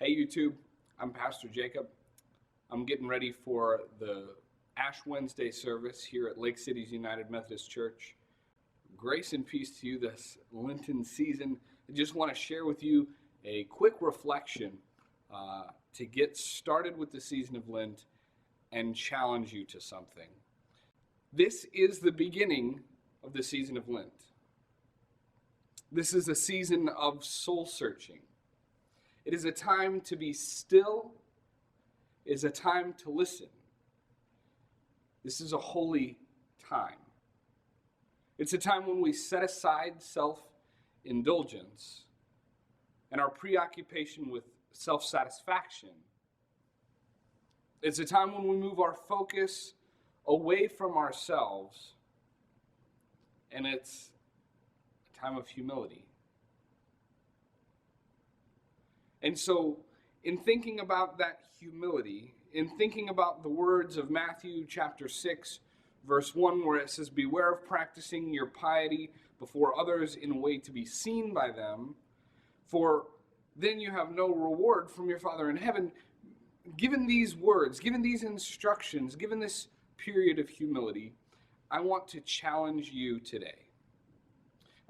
Hey YouTube, I'm Pastor Jacob. I'm getting ready for the Ash Wednesday service here at Lake City's United Methodist Church. Grace and peace to you this Lenten season. I just want to share with you a quick reflection to get started with the season of Lent and challenge you to something. This is the beginning of the season of Lent. This is a season of soul searching. It is a time to be still. It is a time to listen. This is a holy time. It's a time when we set aside self-indulgence and our preoccupation with self-satisfaction. It's a time when we move our focus away from ourselves, and it's a time of humility. And so, in thinking about that humility, in thinking about the words of Matthew chapter 6, verse 1, where it says, "Beware of practicing your piety before others in a way to be seen by them, for then you have no reward from your Father in heaven." Given these words, given these instructions, given this period of humility, I want to challenge you today.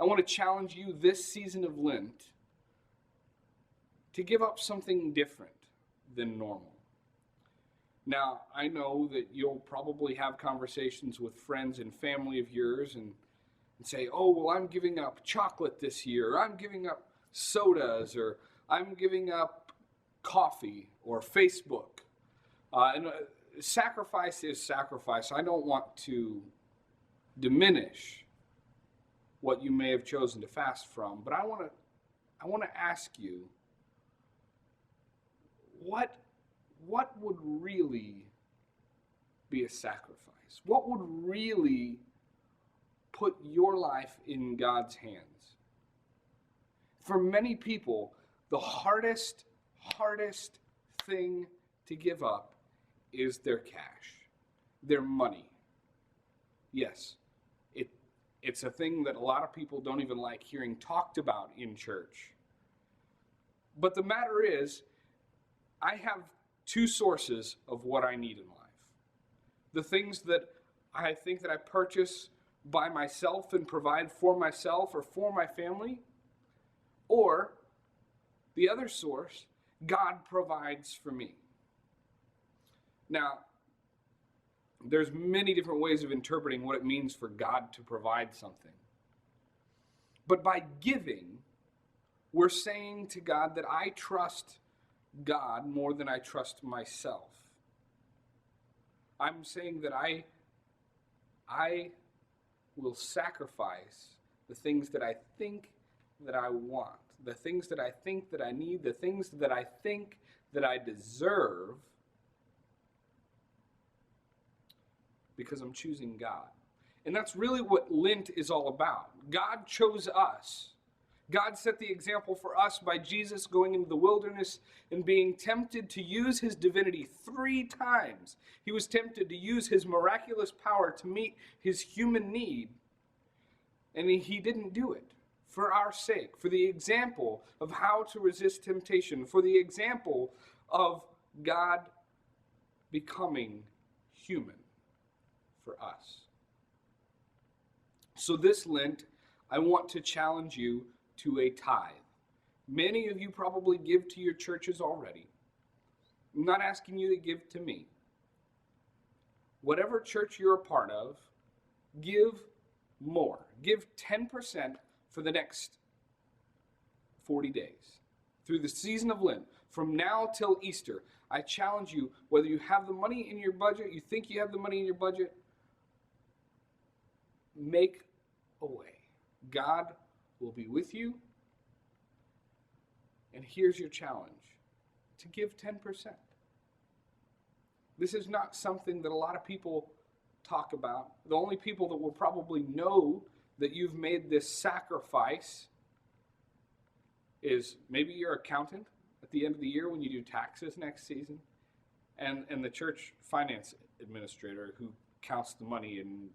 I want to challenge you this season of Lent to give up something different than normal. Now, I know that you'll probably have conversations with friends and family of yours and say, "Oh, well, I'm giving up chocolate this year, or I'm giving up sodas, or I'm giving up coffee or Facebook." Sacrifice is sacrifice. I don't want to diminish what you may have chosen to fast from, but I want to ask you, what would really be a sacrifice? What would really put your life in God's hands? For many people, the hardest thing to give up is their cash, their money. Yes, it's a thing that a lot of people don't even like hearing talked about in church. But the matter is, I have two sources of what I need in life. The things that I think that I purchase by myself and provide for myself or for my family, or the other source, God provides for me. Now, there's many different ways of interpreting what it means for God to provide something. But by giving, we're saying to God that I trust God more than I trust myself. I'm saying that I will sacrifice the things that I think that I want, the things that I think that I need, the things that I think that I deserve, because I'm choosing God. And that's really what Lent is all about. God chose us. God set the example for us by Jesus going into the wilderness and being tempted to use his divinity 3 times. He was tempted to use his miraculous power to meet his human need, and he didn't do it for our sake, for the example of how to resist temptation, for the example of God becoming human for us. So this Lent, I want to challenge you to a tithe. Many of you probably give to your churches already. I'm not asking you to give to me. Whatever church you're a part of, give more. Give 10% for the next 40 days. Through the season of Lent, from now till Easter, I challenge you, whether you have the money in your budget, you think you have the money in your budget, make a way. God will be with you. And here's your challenge: to give 10%. This is not something that a lot of people talk about. The only people that will probably know that you've made this sacrifice is maybe your accountant at the end of the year when you do taxes next season, and the church finance administrator who counts the money and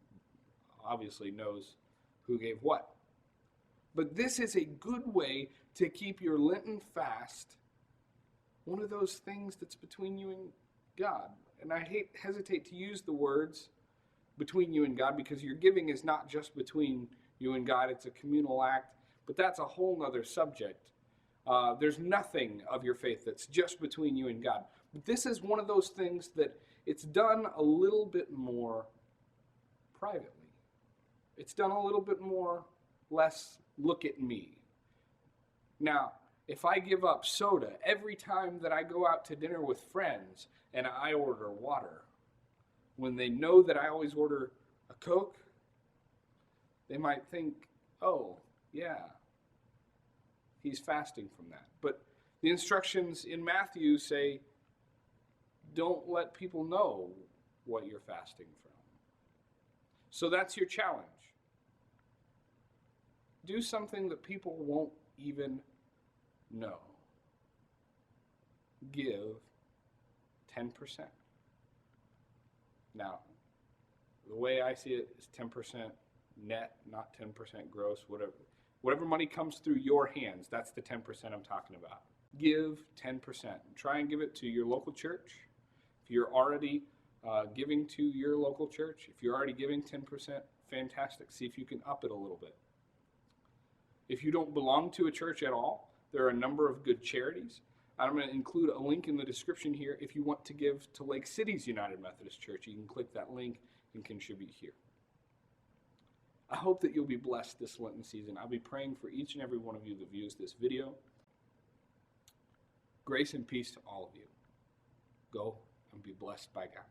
obviously knows who gave what. But this is a good way to keep your Lenten fast one of those things that's between you and God. And I hesitate to use the words between you and God, because your giving is not just between you and God, it's a communal act, but that's a whole nother subject. There's nothing of your faith that's just between you and God. But this is one of those things that it's done a little bit more privately. It's done a little bit more, less look at me. Now, if I give up soda every time that I go out to dinner with friends and I order water, when they know that I always order a Coke, they might think, oh, yeah, he's fasting from that. But the instructions in Matthew say, don't let people know what you're fasting from. So that's your challenge. Do something that people won't even know. Give 10%. Now, the way I see it is 10% net, not 10% gross, whatever money comes through your hands, that's the 10% I'm talking about. Give 10%. Try and give it to your local church. If you're already giving to your local church, if you're already giving 10%, fantastic. See if you can up it a little bit. If you don't belong to a church at all, there are a number of good charities. I'm going to include a link in the description here. If you want to give to Lake City's United Methodist Church, you can click that link and contribute here. I hope that you'll be blessed this Lenten season. I'll be praying for each and every one of you that views this video. Grace and peace to all of you. Go and be blessed by God.